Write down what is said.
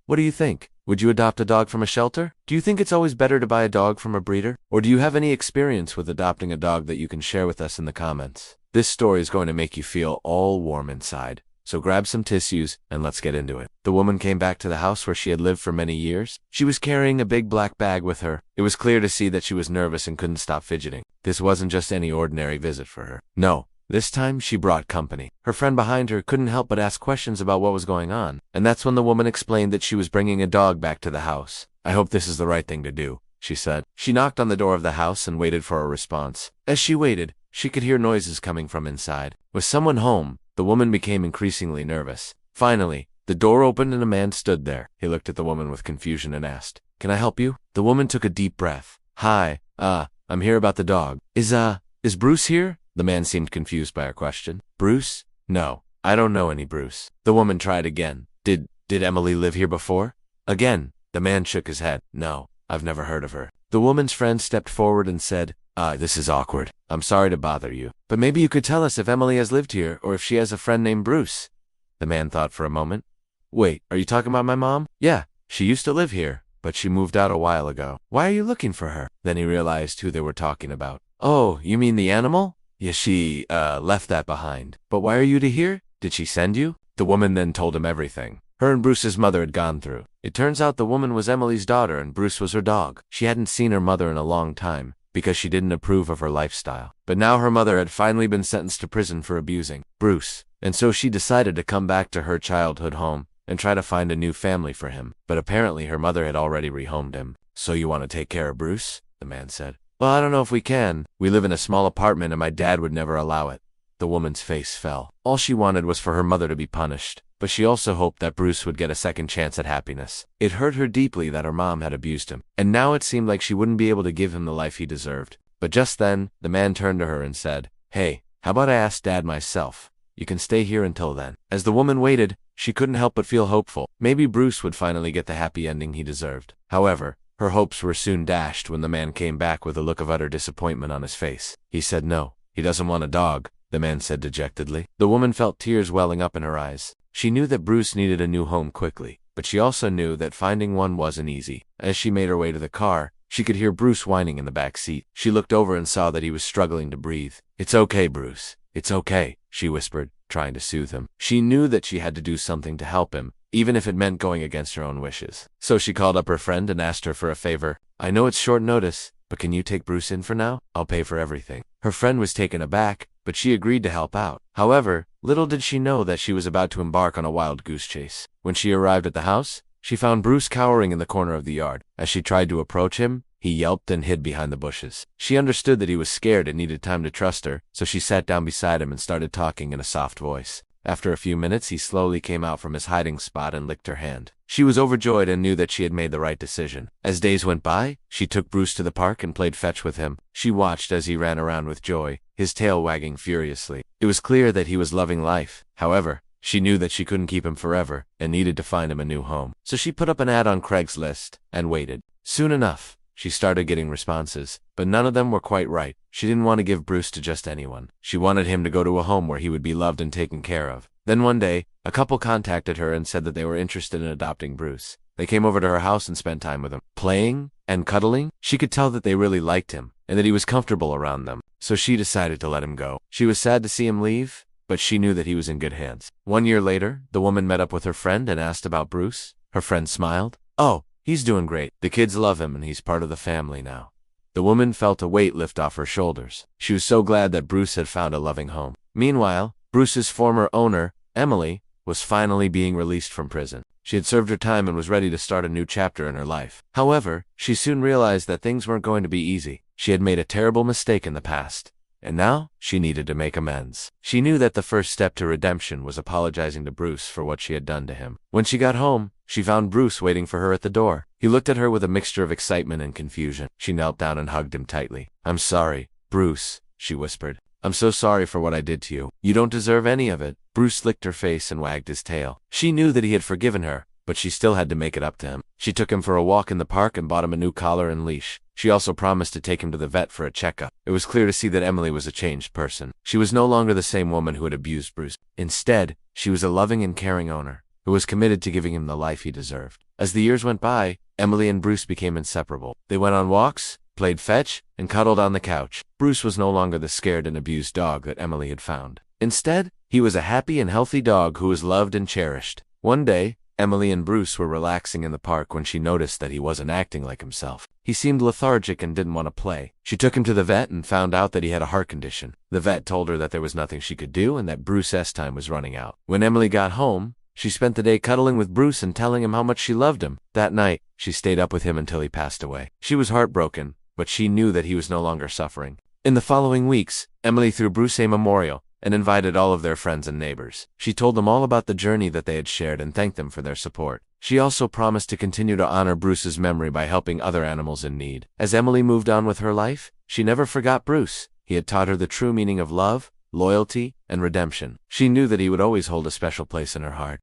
What do you think? Would you adopt a dog from a shelter? Do you think it's always better to buy a dog from a breeder? Or do you have any experience with adopting a dog that you can share with us in the comments? This story is going to make you feel all warm inside. So grab some tissues and let's get into it. The woman came back to the house where she had lived for many years. She was carrying a big black bag with her. It was clear to see that she was nervous and couldn't stop fidgeting. This wasn't just any ordinary visit for her. No. This time, she brought company. Her friend behind her couldn't help but ask questions about what was going on, and that's when the woman explained that she was bringing a dog back to the house. "I hope this is the right thing to do," she said. She knocked on the door of the house and waited for a response. As she waited, she could hear noises coming from inside. Was someone home? The woman became increasingly nervous. Finally, the door opened and a man stood there. He looked at the woman with confusion and asked, "Can I help you?" The woman took a deep breath. "Hi, I'm here about the dog. Is Bruce here?" The man seemed confused by her question. "Bruce? No, I don't know any Bruce." The woman tried again. Did Emily live here before?" Again, the man shook his head. "No, I've never heard of her." The woman's friend stepped forward and said, This is awkward. I'm sorry to bother you, but maybe you could tell us if Emily has lived here or if she has a friend named Bruce." The man thought for a moment. "Wait, are you talking about my mom?" "Yeah, she used to live here, but she moved out a while ago." "Why are you looking for her?" Then he realized who they were talking about. "Oh, you mean the animal?" "Yeah, she left that behind." "But why are you to here? Did she send you?" The woman then told him everything her and Bruce's mother had gone through. It turns out the woman was Emily's daughter and Bruce was her dog. She hadn't seen her mother in a long time because she didn't approve of her lifestyle. But now her mother had finally been sentenced to prison for abusing Bruce, and so she decided to come back to her childhood home and try to find a new family for him. But apparently her mother had already rehomed him. "So you want to take care of Bruce?" the man said. "Well, I don't know if we can. We live in a small apartment and my dad would never allow it." The woman's face fell. All she wanted was for her mother to be punished, but she also hoped that Bruce would get a second chance at happiness. It hurt her deeply that her mom had abused him, and now it seemed like she wouldn't be able to give him the life he deserved. But just then, the man turned to her and said, "Hey, how about I ask Dad myself? You can stay here until then." As the woman waited, she couldn't help but feel hopeful. Maybe Bruce would finally get the happy ending he deserved. However, her hopes were soon dashed when the man came back with a look of utter disappointment on his face. He said no, he doesn't want a dog, the man said dejectedly. The woman felt tears welling up in her eyes. She knew that Bruce needed a new home quickly, but she also knew that finding one wasn't easy. As she made her way to the car, she could hear Bruce whining in the back seat. She looked over and saw that he was struggling to breathe. "It's okay, Bruce. It's okay," she whispered, trying to soothe him. She knew that she had to do something to help him, even if it meant going against her own wishes. So she called up her friend and asked her for a favor. "I know it's short notice, but can you take Bruce in for now? I'll pay for everything." Her friend was taken aback, but she agreed to help out. However, little did she know that she was about to embark on a wild goose chase. When she arrived at the house, she found Bruce cowering in the corner of the yard. As she tried to approach him, he yelped and hid behind the bushes. She understood that he was scared and needed time to trust her, so she sat down beside him and started talking in a soft voice. After a few minutes, he slowly came out from his hiding spot and licked her hand. She was overjoyed and knew that she had made the right decision. As days went by, she took Bruce to the park and played fetch with him. She watched as he ran around with joy, his tail wagging furiously. It was clear that he was loving life. However, she knew that she couldn't keep him forever and needed to find him a new home. So she put up an ad on Craigslist and waited. Soon enough, she started getting responses, but none of them were quite right. She didn't want to give Bruce to just anyone. She wanted him to go to a home where he would be loved and taken care of. Then one day, a couple contacted her and said that they were interested in adopting Bruce. They came over to her house and spent time with him, playing and cuddling. She could tell that they really liked him and that he was comfortable around them, so she decided to let him go. She was sad to see him leave, but she knew that he was in good hands. 1 year later, the woman met up with her friend and asked about Bruce. Her friend smiled. "Oh, he's doing great. The kids love him and he's part of the family now." The woman felt a weight lift off her shoulders. She was so glad that Bruce had found a loving home. Meanwhile, Bruce's former owner, Emily, was finally being released from prison. She had served her time and was ready to start a new chapter in her life. However, she soon realized that things weren't going to be easy. She had made a terrible mistake in the past, and now she needed to make amends. She knew that the first step to redemption was apologizing to Bruce for what she had done to him. When she got home, she found Bruce waiting for her at the door. He looked at her with a mixture of excitement and confusion. She knelt down and hugged him tightly. "I'm sorry, Bruce," she whispered. "I'm so sorry for what I did to you. You don't deserve any of it." Bruce licked her face and wagged his tail. She knew that he had forgiven her, but she still had to make it up to him. She took him for a walk in the park and bought him a new collar and leash. She also promised to take him to the vet for a checkup. It was clear to see that Emily was a changed person. She was no longer the same woman who had abused Bruce. Instead, she was a loving and caring owner. who was committed to giving him the life he deserved. As the years went by, Emily and Bruce became inseparable. They went on walks, played fetch, and cuddled on the couch. Bruce was no longer the scared and abused dog that Emily had found. Instead, he was a happy and healthy dog who was loved and cherished. One day, Emily and Bruce were relaxing in the park when she noticed that he wasn't acting like himself. He seemed lethargic and didn't want to play. She took him to the vet and found out that he had a heart condition. The vet told her that there was nothing she could do and that Bruce's time was running out. When Emily got home, she spent the day cuddling with Bruce and telling him how much she loved him. That night, she stayed up with him until he passed away. She was heartbroken, but she knew that he was no longer suffering. In the following weeks, Emily threw Bruce a memorial and invited all of their friends and neighbors. She told them all about the journey that they had shared and thanked them for their support. She also promised to continue to honor Bruce's memory by helping other animals in need. As Emily moved on with her life, she never forgot Bruce. He had taught her the true meaning of love, loyalty, and redemption. She knew that he would always hold a special place in her heart.